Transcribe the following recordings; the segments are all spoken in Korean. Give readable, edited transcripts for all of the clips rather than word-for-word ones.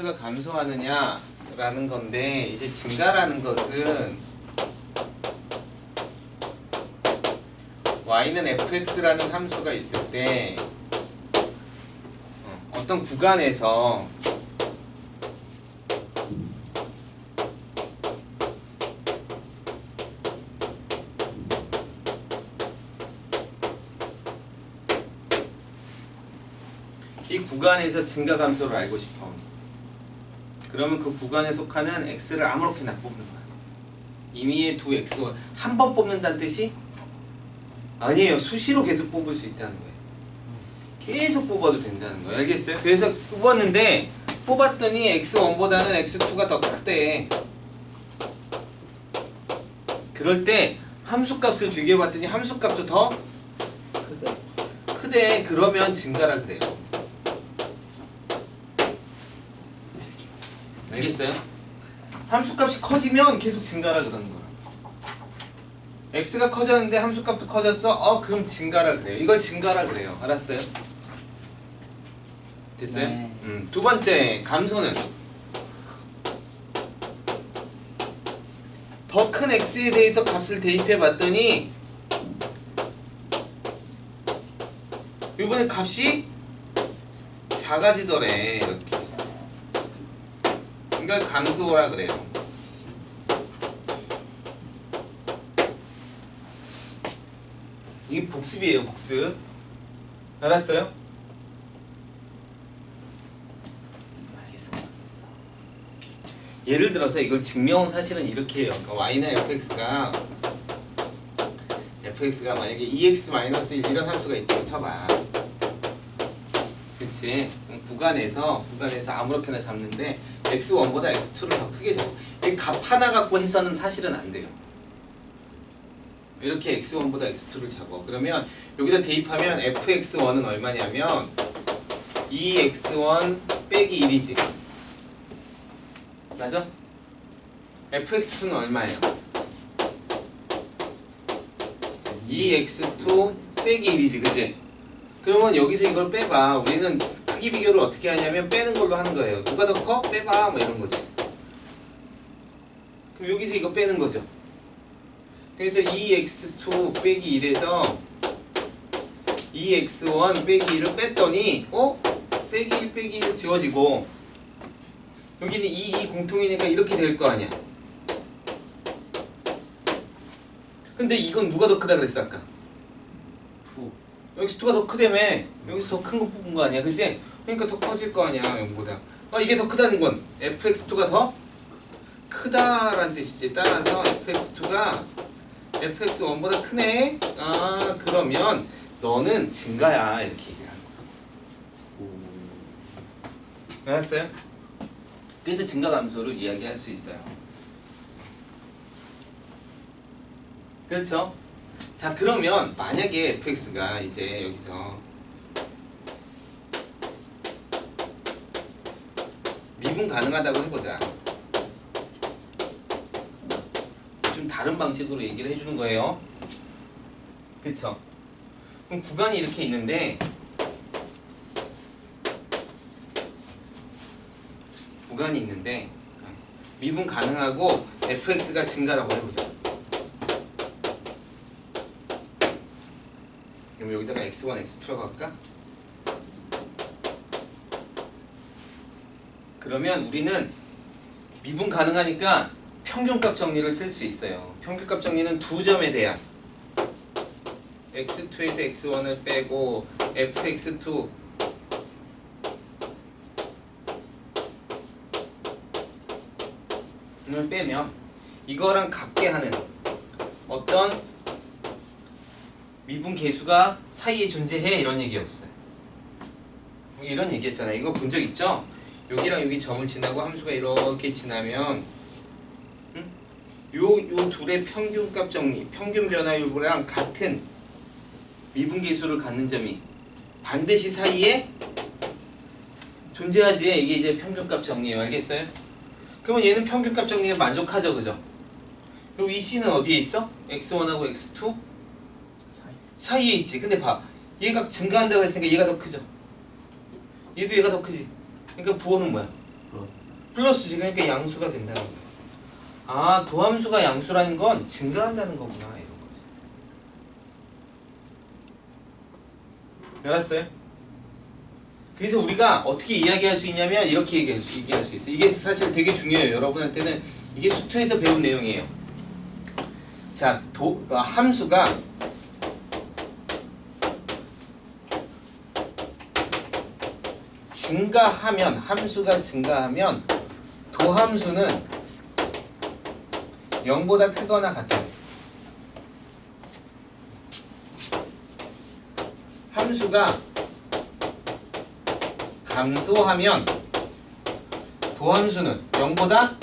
가 감소하느냐라는 건데, 이제 증가라는 것은 y는 fx라는 함수가 있을 때 어떤 구간에서 이 구간에서 증가 감소를 알고 싶어. 그러면 그 구간에 속하는 x를 아무렇게나 뽑는 거야. 임의의 두 x 한 번 뽑는다는 뜻이? 아니에요. 수시로 계속 뽑을 수 있다는 거예요. 계속 뽑아도 된다는 거예요. 알겠어요? 그래서 뽑았더니 x1보다는 x2가 더 크대. 그럴 때 함수값을 비교해봤더니 함수값도 더 크대. 그러면 증가라 그래요. 알겠어요? 함수값이 커지면 계속 증가라 그러는 거야. x가 커졌는데 함수값도 커졌어? 그럼 증가라 그래요. 이걸 증가라 그래요. 알았어요? 됐어요? 네. 두 번째, 감소는 더 큰 x에 대해서 값을 대입해 봤더니 이번에 값이 작아지더래. 이렇게. 이걸 감소라 그래요. 이게 복습이에요, 복습. 알았어요? 알겠어. 예를 들어서 이걸 증명은 사실은 이렇게 해요. 그러니까 y는 fx가 만약에 2x-1 이런 함수가 있다고 쳐봐. 그치? 그럼 구간에서 아무렇게나 잡는데 x1보다 x2를 더 크게 잡아. 이 값 하나 갖고 해서는 사실은 안 돼요. 이렇게 x1보다 x2를 잡아. 그러면 여기다 대입하면 fx1은 얼마냐면 2x1 빼기 1이지. 맞아? fx2는 얼마예요? 2x2 빼기 1이지. 그치? 그러면 여기서 이걸 빼봐. 우리는 크기 비교를 어떻게 하냐면 빼는 걸로 하는 거예요. 누가 더 커? 빼봐. 뭐 이런 거지. 그럼 여기서 이거 빼는 거죠. 그래서 2x2 빼기 1에서 2x1 빼기 1을 뺐더니 빼기 1 빼기 1 지워지고 여기는 2 공통이니까 이렇게 될 거 아니야. 근데 이건 누가 더 크다 그랬어 아까? 여기서 2가 더 크다며. 여기서 더 큰 거 뽑은 거 아니야, 그치? 그러니까 더 커질 거 아니야, 0보다. 이게 더 크다는 건 fx2가 더 크다라는 뜻이지. 따라서 fx2가 fx1보다 크네? 그러면 너는 증가야. 이렇게 얘기를 하는 거야. 알았어요? 그래서 증가 감소를 이야기할 수 있어요. 그렇죠? 자, 그러면 만약에 fx가 이제 여기서 미분 가능하다고 해보자. 좀 다른 방식으로 얘기를 해주는 거예요. 그쵸? 그럼 구간이 이렇게 있는데 미분 가능하고 fx가 증가라고 해보자. 그럼 여기다가 x1, x2라고 할까? 그러면 우리는 미분 가능하니까 평균값 정리를 쓸 수 있어요. 평균값 정리는 두 점에 대한 x2에서 x1을 빼고 fx2 을 빼면 이거랑 같게 하는 어떤 미분 계수가 사이에 존재해, 이런 얘기였어요. 이런 얘기했잖아요. 이거 본 적 있죠? 여기랑 여기 점을 지나고 함수가 이렇게 지나면 요 둘의 평균값 정리, 평균 변화율이랑 같은 미분 계수를 갖는 점이 반드시 사이에 존재하지. 이게 이제 평균값 정리예요. 알겠어요? 그러면 얘는 평균값 정리에 만족하죠, 그죠? 그리고 이 C는 어디에 있어? x1하고 x2 사이에 있지. 근데 봐, 얘가 증가한다고 했으니까 얘가 더 크죠. 얘도 얘가 더 크지. 그러니까 부호는 뭐야? 플러스지. 그러니까 양수가 된다는 거예요. 아, 도함수가 양수라는 건 증가한다는 거구나 이런 거죠. 알았어요? 그래서 우리가 어떻게 이야기할 수 있냐면 이렇게 얘기할 수 있어. 이게 사실 되게 중요해요. 여러분한테는 이게 수투에서 배운 내용이에요. 자, 함수가 증가하면, 함수가 증가하면 도함수는 0보다 크거나 같아요. 함수가 감소하면 도함수는 0보다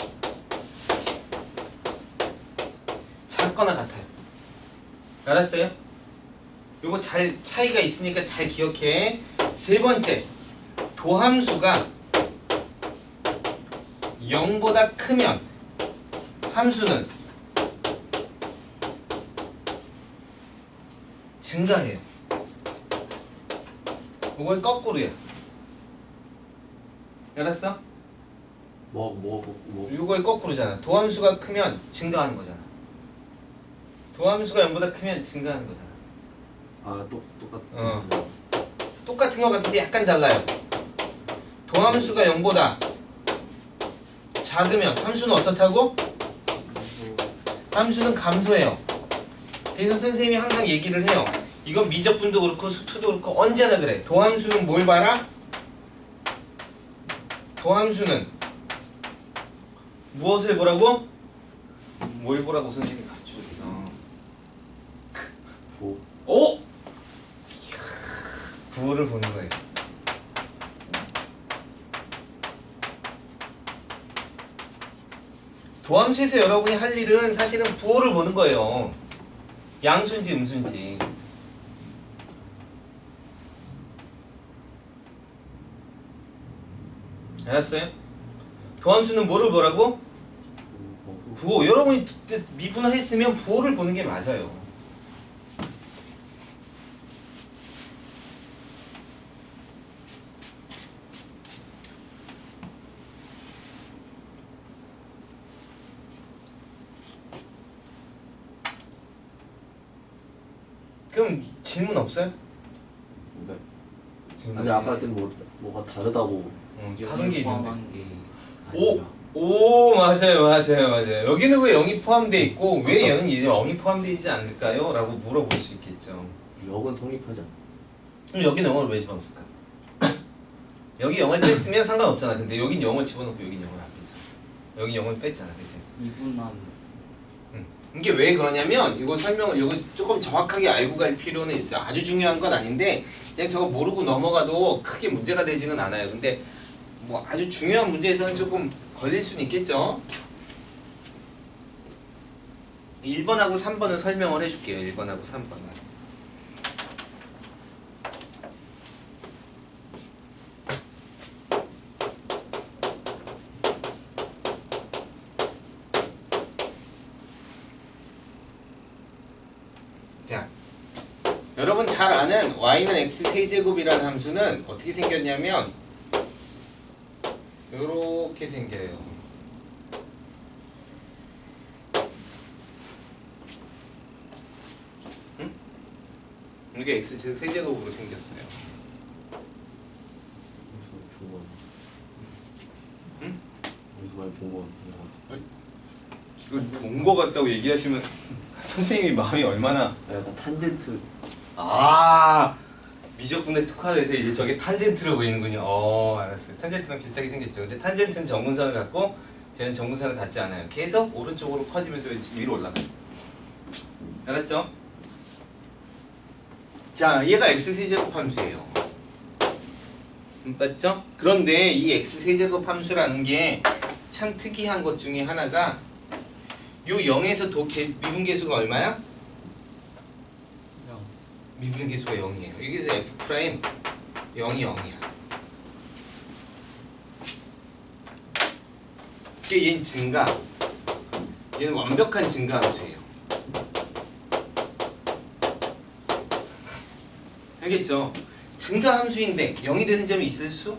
작거나 같아요. 알았어요? 요거 잘 차이가 있으니까 잘 기억해. 세 번째, 도함수가 0보다 크면 함수는 증가해요. 이건 거꾸로야. 알았어? 이거의 거꾸로잖아. 도함수가 크면 증가하는 거잖아. 도함수가 0보다 크면 증가하는 거잖아. 아, 똑같은. 똑같은 거 같은데 약간 달라요. 도함수가 0보다 작으면 함수는 어떻다고? 함수는 감소해요. 그래서 선생님이 항상 얘기를 해요. 이건 미적분도 그렇고 수투도 그렇고 언제나 그래. 도함수는 뭘 봐라? 도함수는 무엇을 보라고? 뭘 보라고 선생님이 가르쳐줬어. 부호. 오! 부호를 보는 거예요. 도함수에서 여러분이 할 일은 사실은 부호를 보는 거예요. 양수인지 음수인지. 알았어요? 도함수는 뭐를 보라고? 부호. 여러분이 미분을 했으면 부호를 보는 게 맞아요. 그럼 질문 없어요? 네. 질문 아니 없지? 아까 지금 뭐가 다르다고. 다른 게 있는데. 오. 오 맞아요. 여기는 왜 0이 포함되어 있고 왜 얘는 이제 0이 포함되어 있지 않을까요? 라고 물어볼 수 있겠죠. 역은 성립하지 않아. 그럼 여기는 0을 왜 집어넣었을까? 여기 0을 뺐으면 상관없잖아. 근데 여긴 0을 집어넣고 여긴 0을 안 빼잖아. 여기 0을 뺐잖아. 그치? 이분함. 이게 왜 그러냐면 이거 조금 정확하게 알고 갈 필요는 있어요. 아주 중요한 건 아닌데 그냥 저거 모르고 넘어가도 크게 문제가 되지는 않아요. 근데 뭐 아주 중요한 문제에서는 조금 걸릴 수는 있겠죠. 1번하고 3번은 설명을 해줄게요. 1번하고 3번은. 자, 여러분 잘 아는 y는 x 세제곱이라는 함수는 어떻게 생겼냐면 요렇게 생겨요. 응? 이게 x 세제곱으로 생겼어요. 응? 무슨 말 본 거. 이걸 본 거 같다고 얘기하시면 선생님이 마음이 얼마나 약간 탄젠트. 미적분에 특화돼서 이제 저게 탄젠트로 보이는군요. 알았어요. 탄젠트랑 비슷하게 생겼죠. 근데 탄젠트는 정근선을 갖고 쟤는 정근선을 갖지 않아요. 계속 오른쪽으로 커지면서 위로 올라가요. 알았죠? 자, 얘가 x세제곱 함수예요. 맞죠? 그런데 이 x세제곱 함수라는 게 참 특이한 것 중에 하나가 요 0에서 미분계수가 얼마야? 미분계수가 0이에요. 여기서 f 프라임 0이 0이야. 이게 얘는 증가. 얘는 완벽한 증가함수예요. 알겠죠? 증가함수인데 0이 되는 점이 있을 수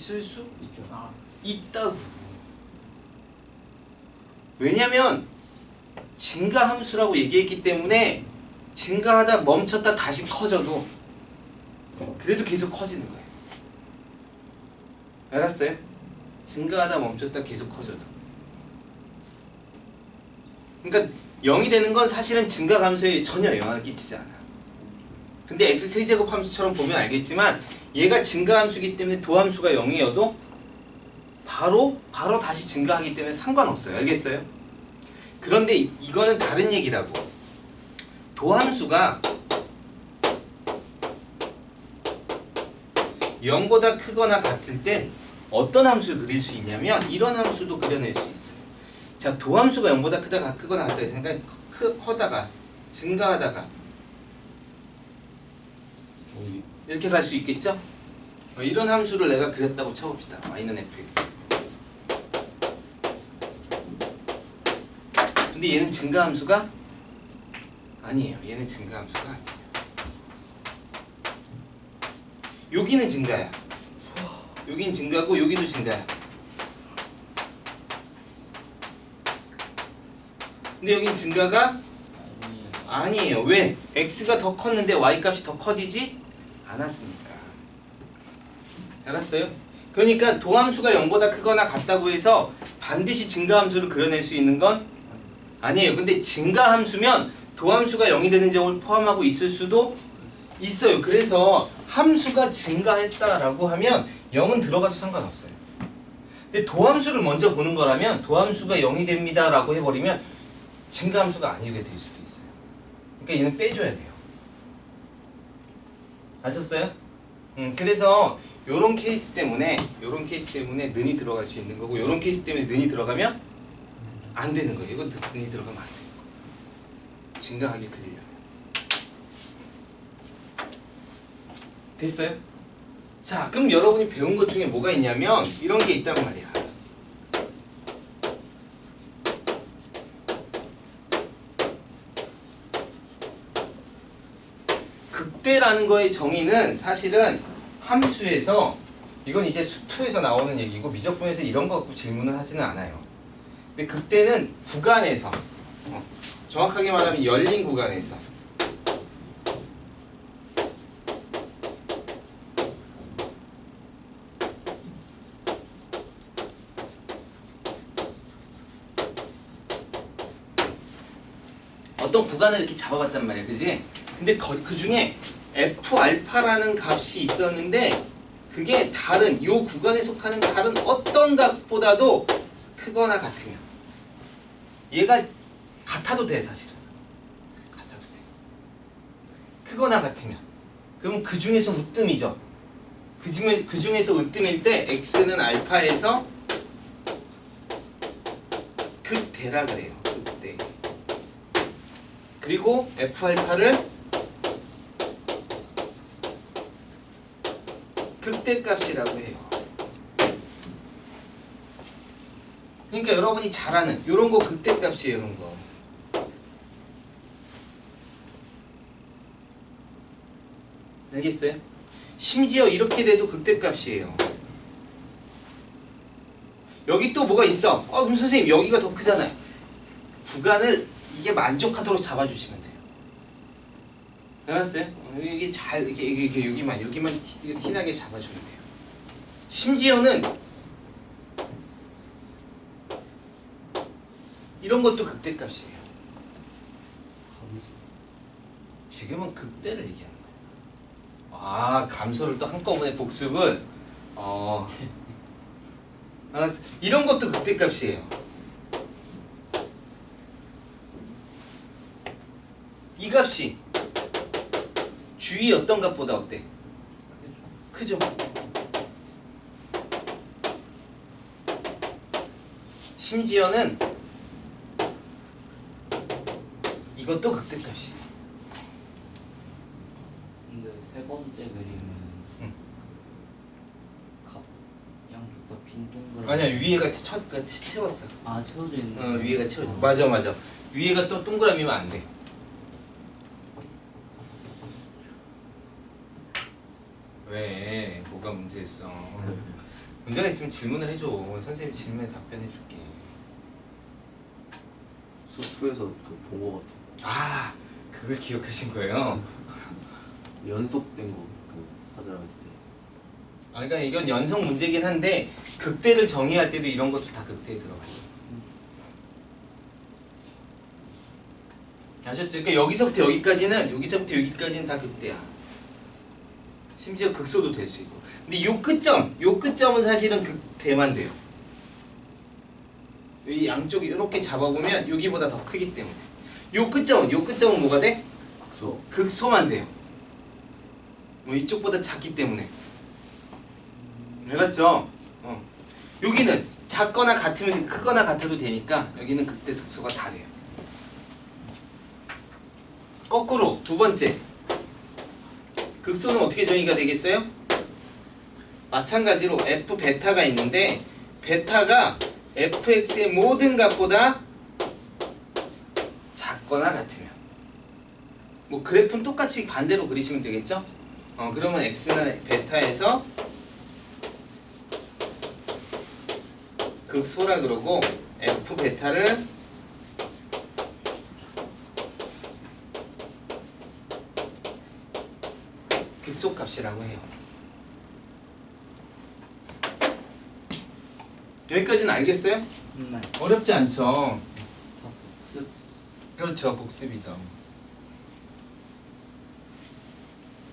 있을 수 있죠. 아, 있다고. 왜냐면 증가 함수라고 얘기했기 때문에 증가하다 멈췄다 다시 커져도 그래도 계속 커지는 거예요. 알았어요? 증가하다 멈췄다 계속 커져도. 그러니까 0이 되는 건 사실은 증가 감소에 전혀 영향을 끼치지 않아. 근데 x 세제곱 함수처럼 보면 알겠지만 얘가 증가 함수이기 때문에 도함수가 0이어도 바로 다시 증가하기 때문에 상관없어요. 알겠어요? 그런데 이거는 다른 얘기라고. 도함수가 0보다 크거나 같을 땐 어떤 함수를 그릴 수 있냐면 이런 함수도 그려낼 수 있어요. 자, 도함수가 0보다 크거나 같다 했으니까 커다가 증가하다가 여기 이렇게 갈 수 있겠죠? 이런 함수를 내가 그렸다고 쳐봅시다. y는 fx. 근데 얘는 증가 함수가 아니에요. 얘는 증가 함수가 아니에요. 여기는 증가야. 여기는 증가고 여기도 증가야. 근데 여긴 증가가 아니에요. 왜? x가 더 컸는데 y 값이 더 커지지 않았으니까. 알았어요? 그러니까 도함수가 0보다 크거나 같다고 해서 반드시 증가함수를 그려낼 수 있는 건 아니에요. 근데 증가함수면 도함수가 0이 되는 점을 포함하고 있을 수도 있어요. 그래서 함수가 증가했다라고 하면 0은 들어가도 상관없어요. 근데 도함수를 먼저 보는 거라면 도함수가 0이 됩니다 라고 해버리면 증가함수가 아니게 될 수도 있어요. 그러니까 얘는 빼줘야 돼요. 아셨어요? 그래서 요런 케이스 때문에 는이 들어갈 수 있는 거고 요런 케이스 때문에 는이 들어가면 안 되는 거예요. 이건 능이 들어가면 안 되는 거예요. 증가하게 그리려면. 됐어요? 자, 그럼 여러분이 배운 것 중에 뭐가 있냐면 이런 게 있단 말이야. 극대라는 거의 정의는 사실은 함수에서 이건 이제 수2에서 나오는 얘기고 미적분에서 이런 거 갖고 질문을 하지는 않아요. 근데 극대는 구간에서 정확하게 말하면 열린 구간에서 어떤 구간을 이렇게 잡아봤단 말이야, 그지? 근데 그 중에 F알파라는 값이 있었는데 그게 다른 이 구간에 속하는 다른 어떤 값보다도 크거나 같으면 얘가 같아도 돼 사실은 같아도 돼 크거나 같으면 그럼 그 중에서 으뜸이죠. 그 중에서 으뜸일 때 x는 알파에서 극대라 그래요. 극대. 그리고 F알파를 극대값이라고 해요. 그러니까 여러분이 잘 아는 요런 거 극대값이에요. 이런 거. 알겠어요? 심지어 이렇게 돼도 극대값이에요. 여기 또 뭐가 있어? 그럼 선생님 여기가 더 크잖아요. 구간을 이게 만족하도록 잡아주시면 돼요. 알았어요? 이게 잘 이게 여기만 티나게 잡아주면 돼요. 심지어는 이런 것도 극대값이에요. 지금은 극대를 얘기하는 거예요. 감소를 또 한꺼번에 복습을 알았어. 이런 것도 극대값이에요. 이 값이 주위 어떤 값보다 어때? 크죠? 심지어는 이것도 극대값이에요. 근데 세 번째 그림은 응. 값 양쪽 다 빈 동그라미. 아니야, 위에가 채웠어. 채워져 있는. 위에가 채워져. 맞아. 위에가 또 동그라미면 안 돼. 왜? 뭐가 문제였어? 문제가 있으면 질문을 해줘. 선생님이 질문에 답변해 줄게. 수프에서 본거 같아. 아, 그걸 기억하신 거예요? 연속된 거 찾으라 했을 때. 아, 그러니까 이건 연속 문제긴 한데 극대를 정의할 때도 이런 것도 다 극대에 들어가요. 아셨죠? 그러니까 여기서부터 여기까지는 다 극대야. 심지어 극소도 될 수 있고. 근데 요 끝점은 사실은 극대만 돼요. 이 양쪽이 이렇게 잡아보면 여기보다 더 크기 때문에. 요 끝점은 뭐가 돼? 극소. 극소만 돼요. 뭐 이쪽보다 작기 때문에. 알았죠? 여기는 작거나 같으면 크거나 같아도 되니까 여기는 극대 극소가 다 돼요. 거꾸로 두 번째 극소는 어떻게 정의가 되겠어요? 마찬가지로 f 베타가 있는데 베타가 fx의 모든 값보다 작거나 같으면 뭐 그래프는 똑같이 반대로 그리시면 되겠죠? 그러면 x는 베타에서 극소라 그러고 f 베타를 극소값이라고 해요. 여기까지는 알겠어요? 네. 어렵지 않죠? 다 복습. 그렇죠. 복습이죠.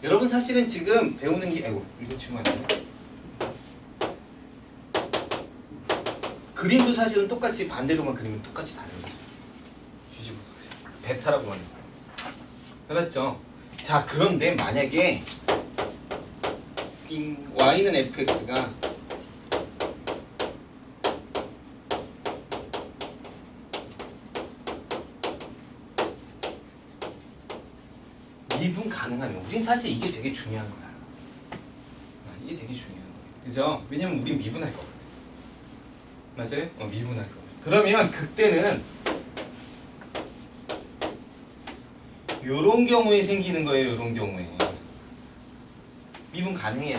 여러분 사실은 지금 배우는 게 아이고 이거 치면 안 되네. 그림도 사실은 똑같이 반대로만 그리면 똑같이 다르죠. 뒤집어서 베타라고 하는 거예요. 그렇죠? 자 그런데 만약에 y는 fx가 미분 가능하면 우린 사실 이게 되게 중요한 거야. 이게 되게 중요한 거야. 그죠? 왜냐면 우린 미분할 거거든. 맞아요? 미분할 거거든. 그러면 그때는 요런 경우에 생기는 거예요. 요런 경우에 미분 가능해야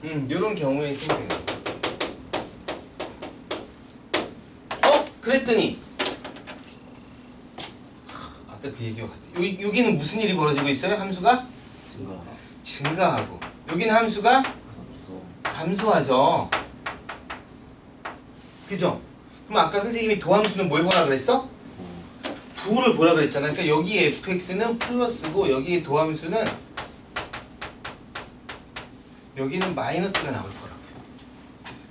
되니까. 요런 경우에 생겨요. 그랬더니 아까 그 얘기와 같아. 여기는 무슨 일이 벌어지고 있어요? 함수가 증가하고 여기는 함수가 감소하죠. 그죠? 그럼 아까 선생님이 도함수는 뭘 보라 그랬어? 부호를 보라 그랬잖아. 그러니까 여기 fx는 플러스고 여기 도함수는 여기는 마이너스가 나올 거라고요.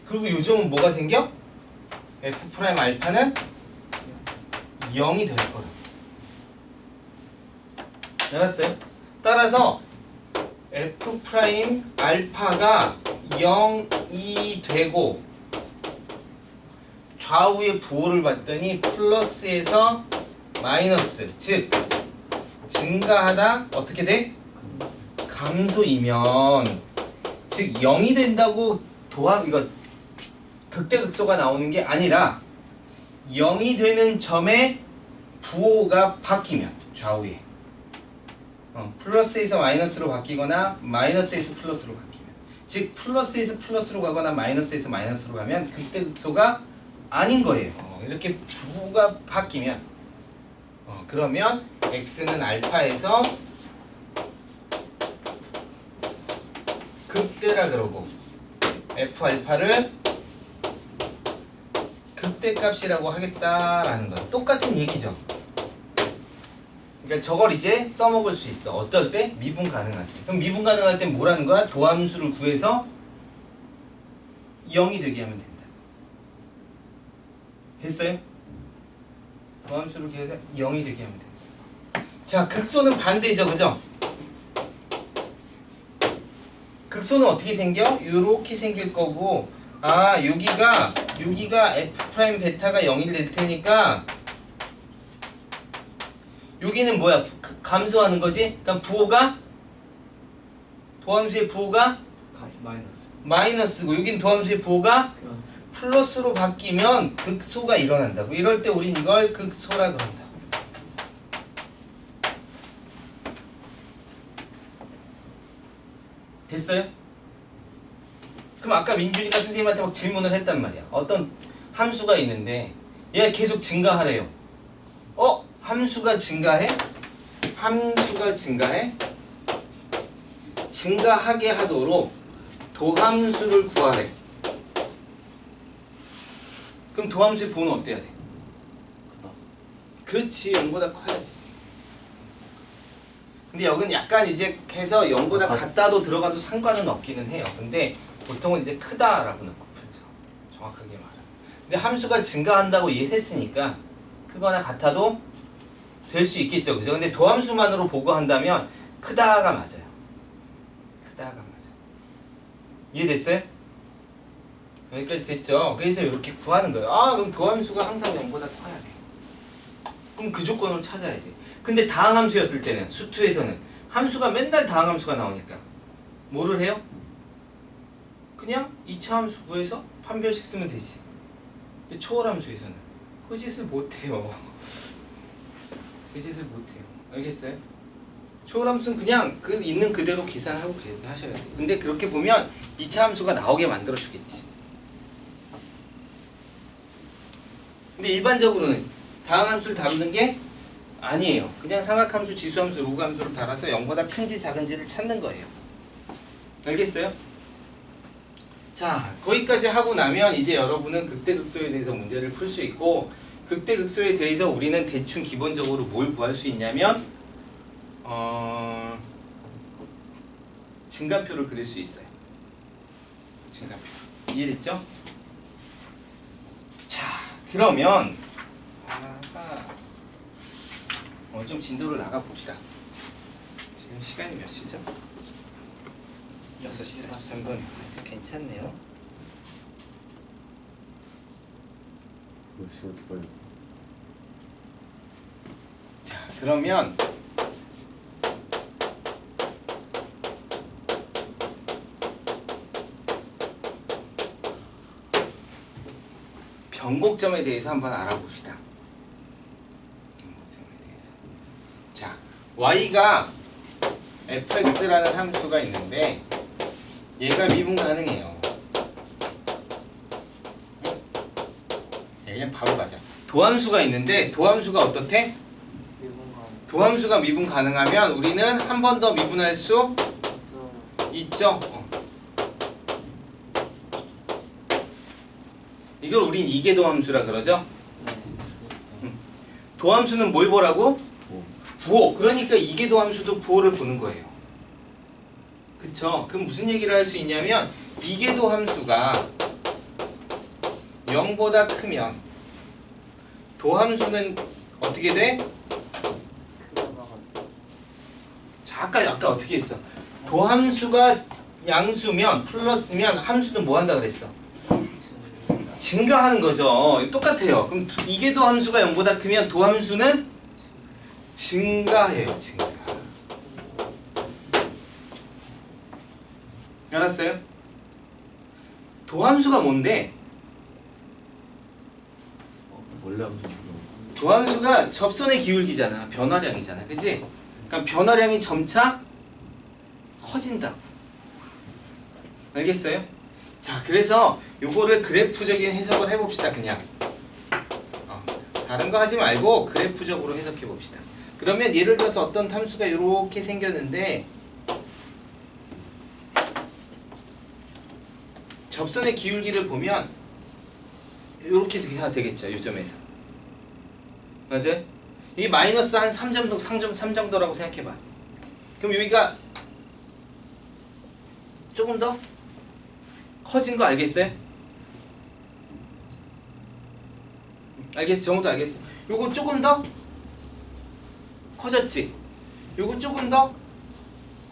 그리고 요점은 뭐가 생겨? f 프라임 알파는 0이 될 거라고. 알았어요? 따라서 f 프라임 알파가 0이 되고 좌우의 부호를 봤더니 플러스에서 마이너스, 즉 증가하다 어떻게 돼? 감소이면 즉 0이 된다고 이거 극대극소가 나오는 게 아니라 0이 되는 점에 부호가 바뀌면 좌우에 플러스에서 마이너스로 바뀌거나 마이너스에서 플러스로 바뀌면 즉 플러스에서 플러스로 가거나 마이너스에서 마이너스로 가면 극대극소가 아닌 거예요. 이렇게 부호가 바뀌면 그러면 x는 알파에서 극대라 그러고 f 알파를 극대값이라고 하겠다라는 거예요. 똑같은 얘기죠. 그러니까 저걸 이제 써먹을 수 있어. 어떨 때? 미분 가능할 때. 그럼 미분 가능할 때 뭐라는 거야? 도함수를 구해서 0이 되게 하면 된다. 됐어요? 도함수를 구해서 0이 되게 하면 된다. 자, 극소는 반대죠. 그죠? 극소는 어떻게 생겨? 요렇게 생길 거고 여기가 f 프라임 베타가 0이 될 테니까 여기는 뭐야? 감소하는 거지? 그러니까 부호가 도함수의 부호가 마이너스고 여긴 도함수의 부호가 플러스로 바뀌면 극소가 일어난다고. 이럴 때 우린 이걸 극소라 그런다. 됐어요? 그럼 아까 민준이가 선생님한테 막 질문을 했단 말이야. 어떤 함수가 있는데 얘가 계속 증가하래요. 함수가 증가해? 함수가 증가해? 증가하게 하도록 도함수를 구하래. 그럼 도함수의 보는 어때야 돼? 크다. 그렇지, 0보다 커야지. 근데 여긴 약간 이제 해서 0보다 같다도 들어가도 상관은 없기는 해요. 근데 보통은 이제 크다라고 넣고 풀죠. 정확하게 말하면. 근데 함수가 증가한다고 이해했으니까 크거나 같아도 될 수 있겠죠. 그죠? 근데 도함수만으로 보고한다면 크다가 맞아요. 크다가 맞아. 이해됐어요? 여기까지 됐죠? 그래서 이렇게 구하는 거예요. 그럼 도함수가 항상 0보다 커야 돼. 그럼 그 조건으로 찾아야지. 근데 다항함수였을 때는 수투에서는 함수가 맨날 다항함수가 나오니까 뭐를 해요? 그냥 2차 함수 구해서 판별식 쓰면 되지. 근데 초월함수에서는 그 짓을 못해요. 그 짓을 못해요. 알겠어요? 초월함수는 그냥 그 있는 그대로 계산하고 하셔야 돼요. 근데 그렇게 보면 2차 함수가 나오게 만들어 주겠지. 근데 일반적으로는 다항함수를 다루는 게 아니에요. 그냥 삼각함수, 지수함수, 로그함수를 달아서 0보다 큰지 작은지를 찾는 거예요. 알겠어요? 자, 거기까지 하고 나면 이제 여러분은 극대극소에 대해서 문제를 풀 수 있고, 극대극소에 대해서 우리는 대충 기본적으로 뭘 구할 수 있냐면 증가표를 그릴 수 있어요. 증가표. 이해됐죠? 자, 그러면 좀 진도를 나가 봅시다. 지금 시간이 몇 시죠? 6시 43분. 아직 괜찮네요. 몇 시간 이렇게 빨리? 자, 그러면 변곡점에 대해서 한번 알아봅시다. 변곡점에 대해서. 자, y가 fx라는 함수가 있는데 얘가 미분 가능해요. 그냥 바로 가자. 도함수가 있는데 도함수가 어떻대? 도함수가 미분 가능하면 우리는 한 번 더 미분할 수 있죠. 이걸 우린 이계도함수라 그러죠. 도함수는 뭘 보라고? 부호. 그러니까 이계도함수도 부호를 보는 거예요. 그쵸? 그럼 무슨 얘기를 할 수 있냐면 이계도함수가 0보다 크면 도함수는 어떻게 돼? 자, 아까 어떻게 했어? 도함수가 양수면 플러스면 함수는 뭐 한다 그랬어? 증가하는 거죠. 똑같아요. 그럼 이계도함수가 0보다 크면 도함수는 증가해요. 증가. 알았어요? 도함수가 뭔데? 원래 함수. 도함수가 접선의 기울기잖아. 변화량이잖아. 그치? 그러니까 변화량이 점차 커진다고. 알겠어요? 자, 그래서 요거를 그래프적인 해석을 해봅시다. 그냥 다른 거 하지 말고 그래프적으로 해석해 봅시다. 그러면 예를 들어서 어떤 함수가 이렇게 생겼는데 접선의 기울기를 보면 이렇게 해야 되겠죠. 요점에서. 맞아요? 이게 마이너스 한 3 정도라고 생각해봐. 그럼 여기가 조금 더 커진 거 알겠어요? 알겠어? 정도 알겠어? 요거 조금 더 커졌지? 요거 조금 더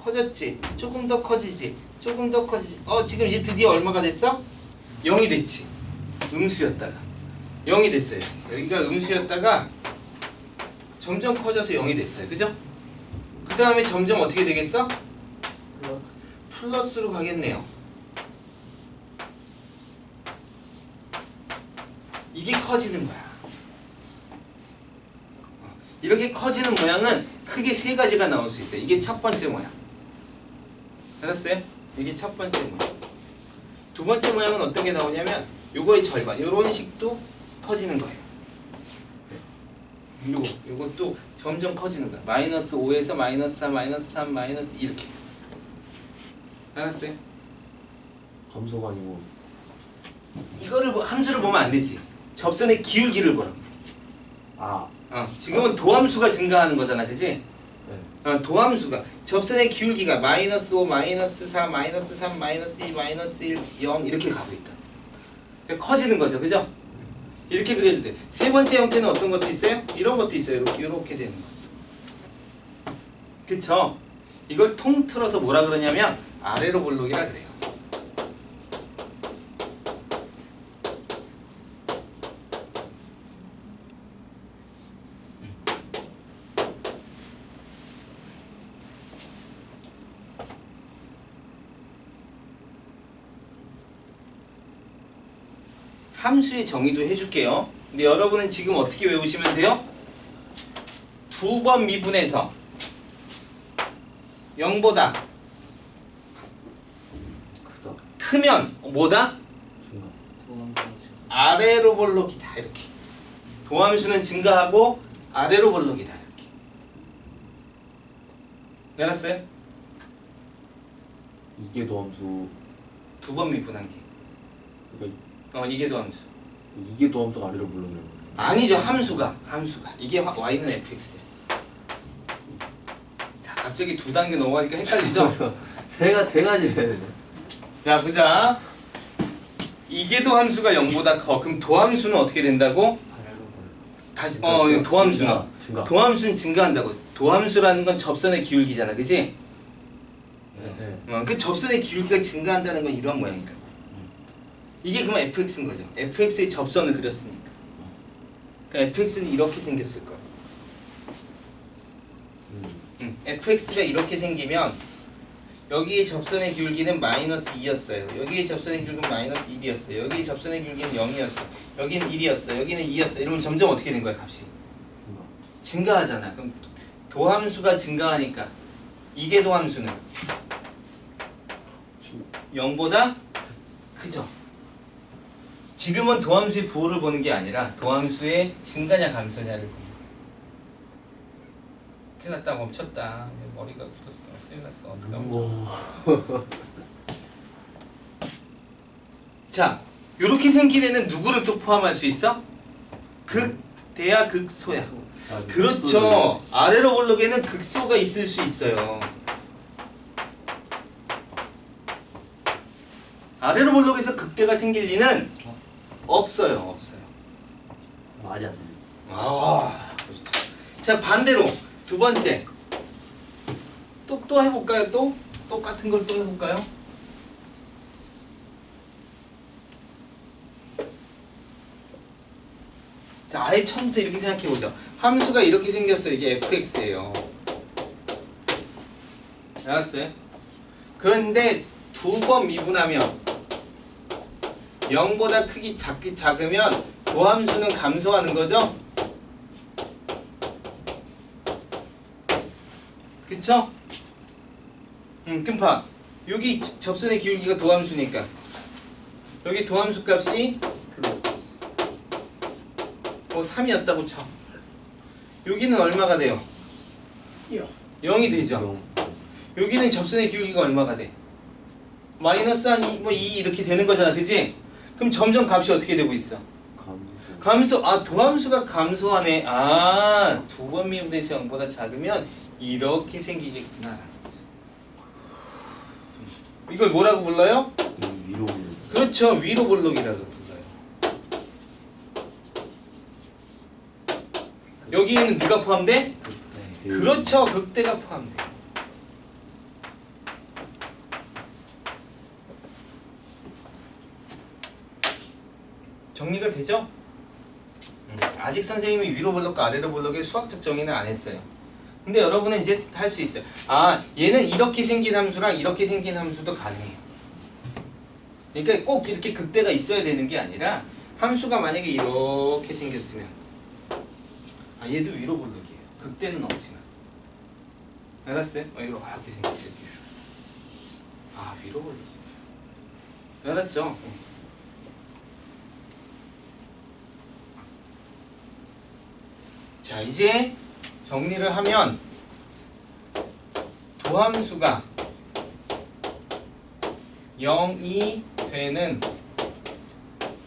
커졌지? 조금 더 커지지? 조금 더 커지지? 지금 이제 드디어 얼마가 됐어? 0이 됐지? 음수였다가 0이 됐어요. 여기가 음수였다가 점점 커져서 0이 됐어요. 그죠? 그 다음에 점점 어떻게 되겠어? 플러스로 가겠네요. 이게 커지는 거야. 이렇게 커지는 모양은 크게 세 가지가 나올 수 있어요. 이게 첫 번째 모양. 알았어요? 이게 첫 번째 모양. 두 번째 모양은 어떤 게 나오냐면 요거의 절반 요런 식도 커지는 거예요. 요것도 점점 커지는 거야. 마이너스 5에서 마이너스 4, 마이너스 3, 마이너스 이렇게. 알았어요? 감소가 아니고 이거를 함수를 보면 안 되지. 접선의 기울기를 보라고. 아 지금은 도함수가 증가하는 거잖아, 그지? 네. 도함수가 접선의 기울기가 마이너스 5, 마이너스 4, 마이너스 3, 마이너스 2, 마이너스 1, 0 이렇게 가고 있다. 그러니까 커지는 거죠, 그죠? 이렇게 그려도 돼. 세 번째 형태는 어떤 것도 있어요? 이런 것도 있어요. 이렇게 되는 거. 그쵸? 이걸 통틀어서 뭐라 그러냐면 아래로 볼록이라 그래요. 함수의 정의도 해줄게요. 근데 여러분은 지금 어떻게 외우시면 돼요? 두 번 미분해서 0보다 크다 크면 뭐다? 증가 도함수가 아래로 볼록이다 이렇게. 도함수는 증가하고 아래로 볼록이다 이렇게. 알았어요? 이게 도함수 두 번 미분한 게. 그러니까 이게 도함수. 이게 도함수가 아래로 물러내는 거예요. 아니죠. 함수가. 이게 y는 fx야. 자, 갑자기 두 단계 넘어가니까 헷갈리죠? 세 가지를 해야 되네. 자, 보자. 이게 도함수가 0보다 커. 그럼 도함수는 어떻게 된다고? 아래로 다시 증가, 도함수는 증가. 도함수는 증가한다고. 도함수라는 건 접선의 기울기잖아, 그지? 네. 그 접선의 기울기가 증가한다는 건 이런 모양이라고. 이게 그러면 fx인 거죠. fx의 접선을 그렸으니까. 그러니까 fx는 이렇게 생겼을 거야. fx가 이렇게 생기면 여기의 접선의 기울기는 마이너스 2였어요. 여기의 접선의 기울기는 마이너스 1이었어요. 여기의 접선의 기울기는 0이었어. 여기는 1이었어. 여기는 2였어. 이러면 점점 어떻게 된 거야, 값이? 증가하잖아. 그럼 도함수가 증가하니까 이게 도함수는 0보다 크죠. 지금은 도함수의 부호를 보는 게 아니라 도함수의 증가냐 감소냐를 봅니다. 큰일 났다. 멈췄다. 이제 머리가 굳었어. 큰일 났어. 어떡하면 자, 요렇게 생긴 애는 누구를 또 포함할 수 있어? 극대야 극소야. 그렇죠. 아래로 볼록에는 극소가 있을 수 있어요. 아래로 볼록에서 극대가 생길 리는 없어요. 말이 안 돼. 그렇죠. 자, 반대로 두 번째. 또 해볼까요? 또 똑같은 걸 또 해볼까요? 자, 아예 처음부터 이렇게 생각해 보죠. 함수가 이렇게 생겼어요. 이게 fx예요. 알았어요? 그런데 두 번 미분하면 0보다 크기 작으면 도함수는 감소하는 거죠? 그쵸? 끔파 여기 접선의 기울기가 도함수니까 여기 도함수 값이 3이었다고 쳐. 여기는 얼마가 돼요? 0이 되죠? 여기는 접선의 기울기가 얼마가 돼? 마이너스 한 2 이렇게 되는 거잖아, 그지? 그럼 점점 값이 어떻게 되고 있어? 감소. 도함수가 감소하네. 두 번 미분돼서 0보다 작으면 이렇게 생기겠구나. 이걸 뭐라고 불러요? 위로 그렇죠. 위로 볼록이라고 불러요. 여기에는 누가 포함돼? 그렇죠. 극대가 포함돼. 정리가 되죠? 아직 선생님이 위로 볼록과 아래로 볼록의 수학적 정의는 안 했어요. 근데 여러분은 이제 할 수 있어요. 얘는 이렇게 생긴 함수랑 이렇게 생긴 함수도 가능해요. 그러니까 꼭 이렇게 극대가 있어야 되는 게 아니라 함수가 만약에 이렇게 생겼으면 얘도 위로 볼록이에요. 극대는 없지만. 알았어요? 이렇게 생겼어요. 위로 볼록. 알았죠? 자, 이제 정리를 하면 도함수가 0이 되는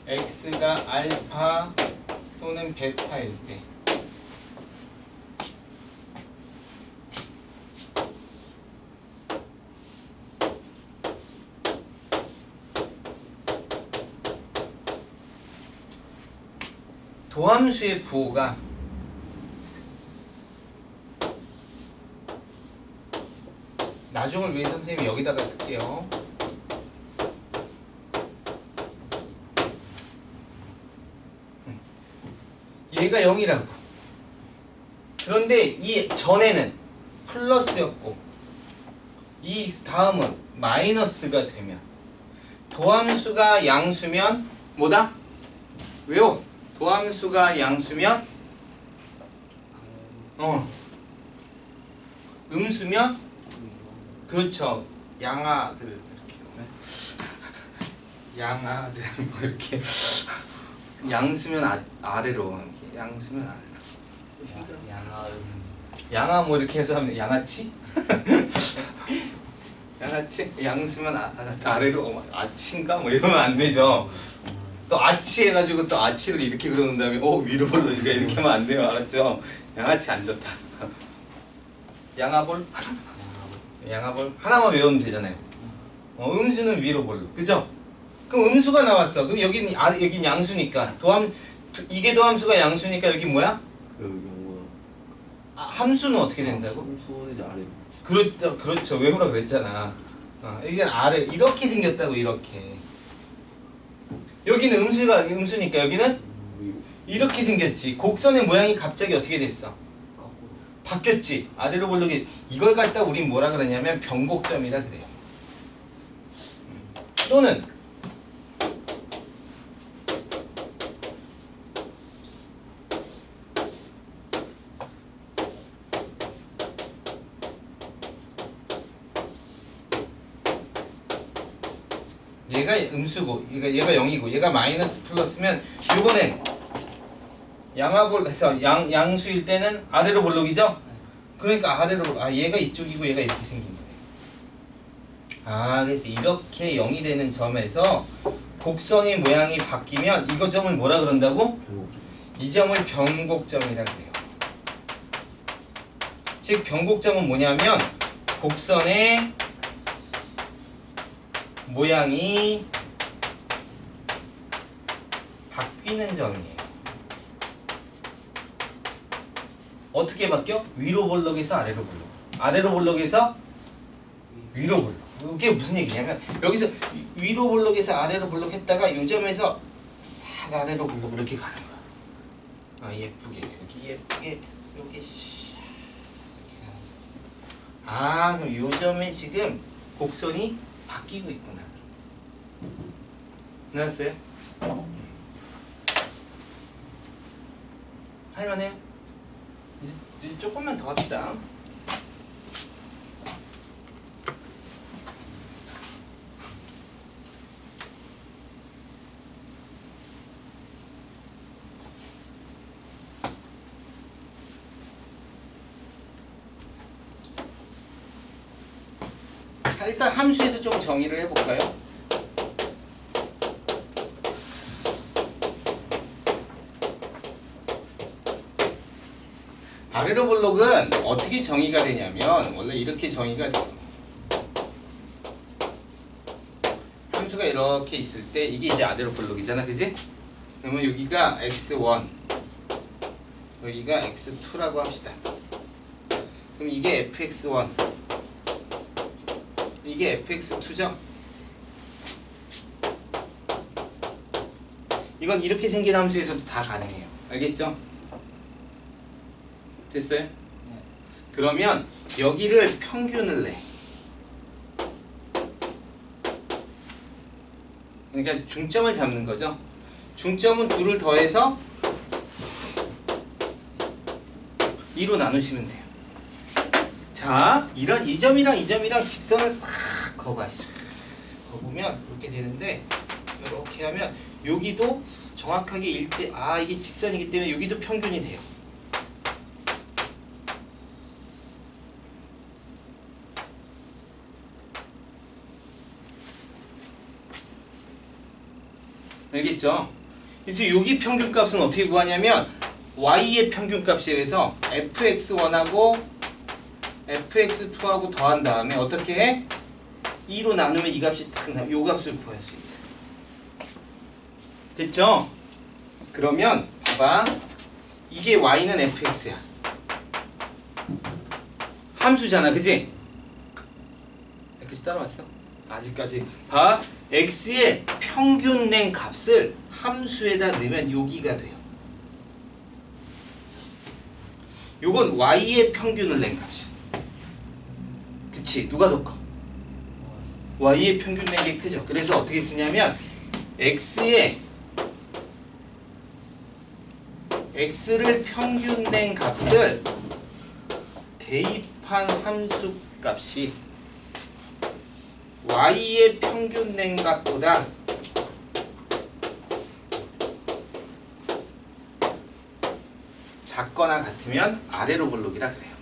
x가 알파 또는 베타일 때 도함수의 부호가 나중을 위해서 선생님이 여기다가 쓸게요. 얘가 0이라고. 그런데 이 전에는 플러스였고 이 다음은 마이너스가 되면 도함수가 양수면 뭐다? 왜요? 도함수가 양수면 음수면 그렇죠. 양아들 이렇게 오면 양아들 뭐 이렇게 양수면 아래로 이렇게 양수면 아래로 양아 뭐 이렇게 해서 하면 양아치? 양아치? 양수면 아래로 아치인가 뭐 이러면 안 되죠. 또 아치 해가지고 또 아치를 이렇게 그러는 다음에 위로 올라니까 이렇게 하면 안 돼요. 알았죠? 양아치 안 좋다. 양아볼? 양아볼 하나만 외우면 되잖아요. 음수는 위로 볼로, 그죠? 그럼 음수가 나왔어. 그럼 여긴 양수니까 이게 도함수가 양수니까 여기 뭐야? 함수는 어떻게 된다고? 함수는 이제 아래. 그렇죠. 외우라 그랬잖아. 이게 아래 이렇게 생겼다고 이렇게. 여기는 음수니까 여기는 이렇게 생겼지. 곡선의 모양이 갑자기 어떻게 됐어? 바뀌었지. 아래로 볼록이 이걸 갖다 우린 뭐라 그러냐면 변곡점이라 그래요. 또는 얘가 음수고 얘가 0이고 얘가 마이너스 플러스면 요거는 양하볼에서 양수일 때는 아래로 볼록이죠? 그러니까 아래로 얘가 이쪽이고 얘가 이렇게 생긴 거예요. 그래서 이렇게 0이 되는 점에서 곡선의 모양이 바뀌면 이거 점을 뭐라 그런다고? 이 점을 변곡점이라 그래요. 즉 변곡점은 뭐냐면 곡선의 모양이 바뀌는 점이에요. 어떻게 바뀌어? 위로 볼록에서 아래로 볼록, 아래로 볼록에서 위로 볼록. 이게 무슨 얘기냐면 여기서 위로 볼록에서 아래로 볼록 했다가 이 점에서 싹 아래로 볼록 이렇게 가는 거야. 예쁘게 여기 예쁘게 이렇게 그럼 이 점에 지금 곡선이 바뀌고 있구나. 알았어요? 할만해요? 이제 조금만 더 합시다. 일단 함수에서 좀 정의를 해볼까요? 아래로 볼록은 어떻게 정의가 되냐면 원래 이렇게 정의가 돼요. 함수가 이렇게 있을 때 이게 이제 아래로 볼록이잖아, 그지? 그러면 여기가 x1, 여기가 x2라고 합시다. 그럼 이게 fx1, 이게 fx2죠? 이건 이렇게 생긴 함수에서도 다 가능해요. 알겠죠? 됐어요? 네. 그러면 여기를 평균을 내. 그러니까 중점을 잡는 거죠. 중점은 2를 더해서 2로 나누시면 돼요. 자, 이 점이랑 이 점이랑 직선을 싹 그어봐. 접으면 이렇게 되는데 이렇게 하면 여기도 정확하게 일대 이게 직선이기 때문에 여기도 평균이 돼요. 알겠죠? 그래서 여기 평균값은 어떻게 구하냐면 y의 평균값이라서 fx1하고 fx2하고 더한 다음에 어떻게 해? 2로 나누면 이 값이 딱 나와. 요 값을 구할 수 있어요. 됐죠? 그러면 봐봐. 이게 y는 fx야. 함수잖아, 그지? 여기까지 따라왔어? 아직까지. 봐. x의 평균 낸 값을 함수에다 넣으면 여기가 돼요. 요건 y의 평균을 낸 값이야. 그치? 누가 더 커? y의 평균 낸 게 크죠. 그래서 어떻게 쓰냐면 x를 평균 낸 값을 대입한 함수 값이 y의 평균 낸 값보다 작거나 같으면 아래로 볼록이라 그래요.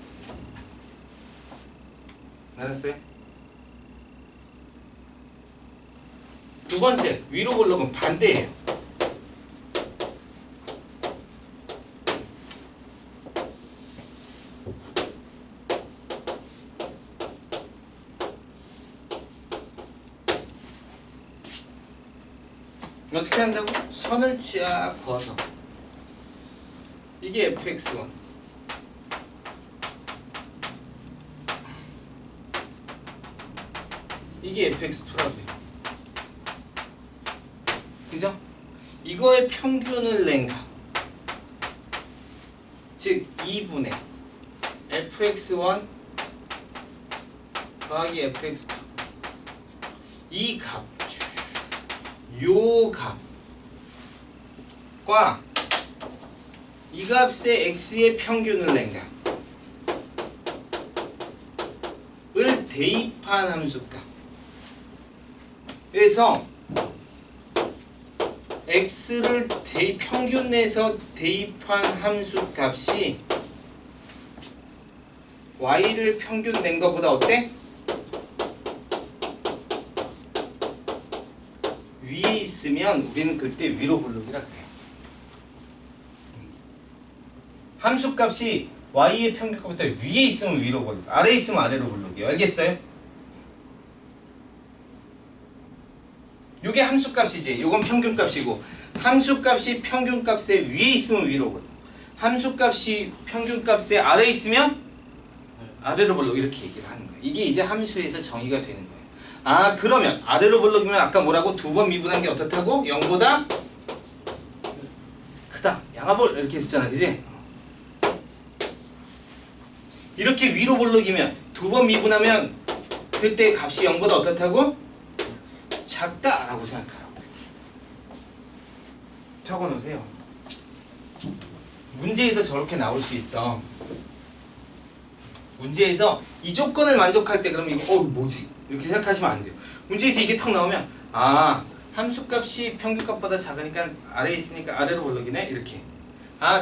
알았어요? 두 번째, 위로 볼록은 반대예요. 어떻게 한다고? 선을 쫙 그어서 이게 fx1 이게 fx2라고요. 그죠? 이거의 평균을 낸 값, 즉 2분의 fx1 더하기 fx2 이 값, 요 값과 이 값의 x의 평균을 낸 값을 대입한 함수값. 그래서 x를 평균 내서 대입한 함수값이 y를 평균 낸 것보다 어때? 위에 있으면 우리는 그때 위로 볼록이라 그래요. 함수값이 y의 평균값보다 위에 있으면 위로 볼록, 아래에 있으면 아래로 볼록이에요. 알겠어요? 요게 함수값이지. 요건 평균값이고, 함수값이 평균값에 위에 있으면 위로 볼록, 함수값이 평균값에 아래에 있으면 아래로 볼록, 이렇게 얘기를 하는 거예요. 이게 이제 함수에서 정의가 되는 거예요. 그러면 아래로 볼록이면 아까 뭐라고? 두 번 미분한 게 어떻다고? 0보다 크다. 양화볼 이렇게 했었잖아, 그지? 이렇게 위로 볼록이면 두 번 미분하면 그때 값이 0보다 어떻다고? 작다라고 생각하라고. 적어놓으세요. 문제에서 저렇게 나올 수 있어. 문제에서 이 조건을 만족할 때 그러면 이거 뭐지? 이렇게 생각하시면 안 돼요. 문제에서 이게 탁 나오면 함수값이 평균값보다 작으니까 아래에 있으니까 아래로 볼록이네 이렇게.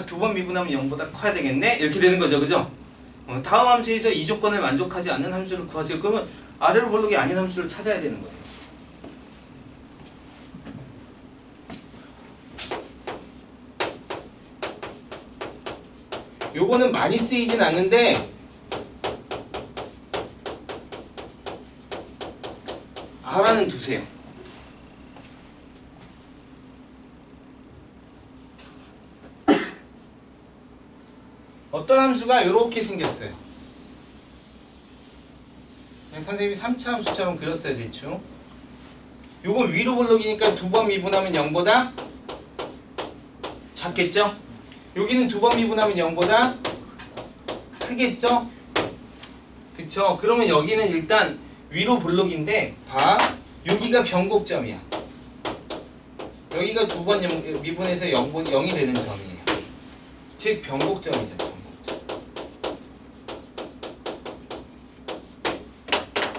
두 번 미분하면 0보다 커야 되겠네 이렇게 되는 거죠, 그죠? 다음 함수에서 이 조건을 만족하지 않는 함수를 구하실 거면 아래로 볼록이 아닌 함수를 찾아야 되는 거예요. 요거는 많이 쓰이진 않는데 알아는 두세요. 어떤 함수가 이렇게 생겼어요. 선생님이 3차 함수처럼 그렸어요, 대충. 요거 위로 볼록이니까 두 번 미분하면 0보다 작겠죠? 여기는 두 번 미분하면 0보다 크겠죠? 그쵸? 그러면 여기는 일단 위로 볼록인데 봐. 여기가 변곡점이야. 여기가 두 번 미분해서 0이 되는 점이에요. 즉 변곡점이죠. 변곡점.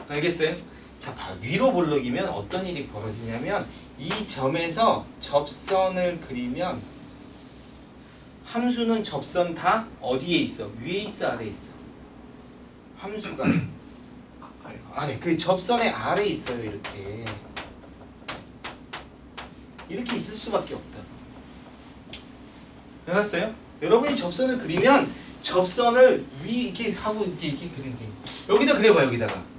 알겠어요? 자, 봐. 위로 볼록이면 어떤 일이 벌어지냐면 이 점에서 접선을 그리면 함수는 접선 다 어디에 있어? 위에 있어, 아래에 있어? 함수가 아래. 그 접선의 아래에 있어요. 이렇게 있을 수밖에 없다. 알았어요? 여러분이 접선을 그리면 접선을 위 이렇게 하고 이렇게 그리는 거예요. 여기다 그려봐. 여기다가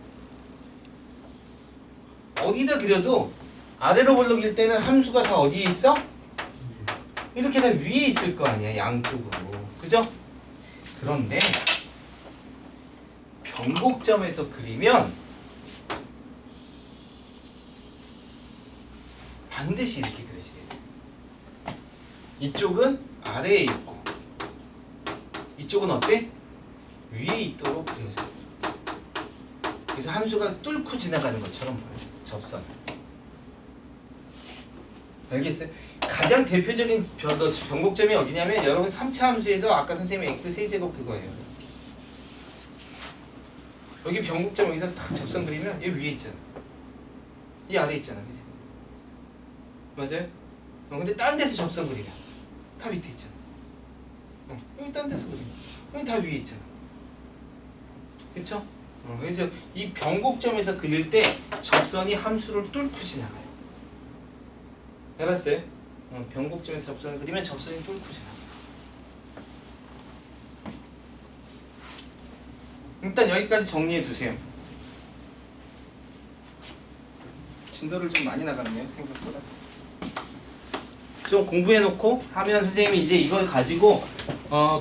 어디다 그려도 아래로 볼록일 때는 함수가 다 어디에 있어? 이렇게 다 위에 있을 거 아니야. 양쪽으로. 그죠? 그런데 변곡점에서 그리면 반드시 이렇게 그려지게 돼. 이쪽은 아래에 있고 이쪽은 어때? 위에 있도록 그려져. 그래서 함수가 뚫고 지나가는 것처럼 보여요. 접선. 알겠어요? 가장 대표적인 변곡점이 어디냐면 여러분 3차 함수에서 아까 선생님이 x 세제곱 그거예요. 여기 변곡점 여기서 딱 접선 그리면 얘 위에 있잖아. 이 아래에 있잖아. 그치? 맞아요? 근데 딴 데서 접선 그리면 다 밑에 있잖아. 여기 딴 데서 그리면 여기 다 위에 있잖아. 그쵸? 그래서 이 변곡점에서 그릴 때 접선이 함수를 뚫고 지나가요. 알았어요? 변곡점에서 접선을 그리면 접선이 뚫고 지나가요. 일단 여기까지 정리해 두세요. 진도를 좀 많이 나갔네요. 생각보다. 좀 공부해놓고 하면 선생님이 이제 이걸 가지고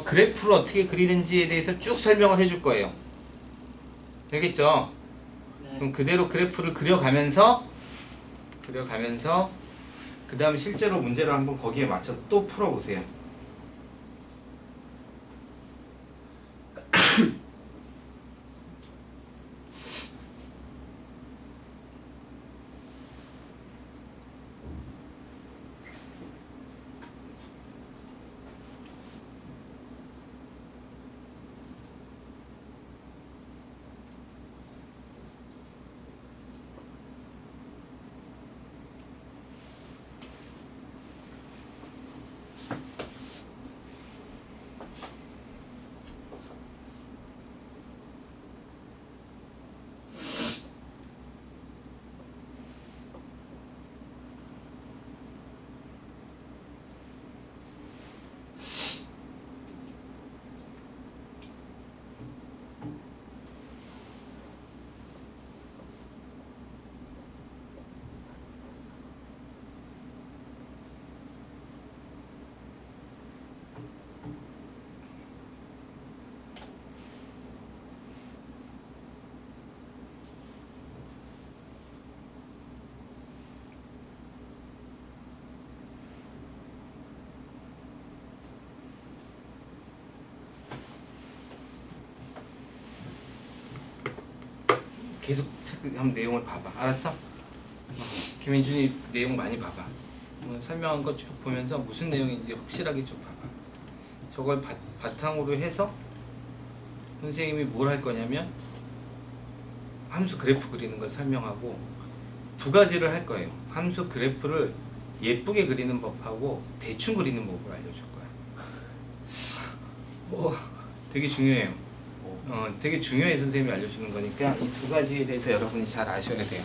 그래프를 어떻게 그리는지에 대해서 쭉 설명을 해줄 거예요. 되겠죠? 네. 그럼 그대로 그래프를 그려가면서 그 다음에 실제로 문제를 한번 거기에 맞춰서 또 풀어보세요. 계속 한번 내용을 봐봐. 알았어? 김현준이 내용 많이 봐봐. 설명한 거 쭉 보면서 무슨 내용인지 확실하게 좀 봐봐. 저걸 바탕으로 해서 선생님이 뭘 할 거냐면 함수 그래프 그리는 걸 설명하고 두 가지를 할 거예요. 함수 그래프를 예쁘게 그리는 법하고 대충 그리는 법을 알려줄 거야. 되게 중요해요. 되게 중요해 선생님이 알려주는 거니까 이 두 가지에 대해서 여러분이 잘 아셔야 돼요.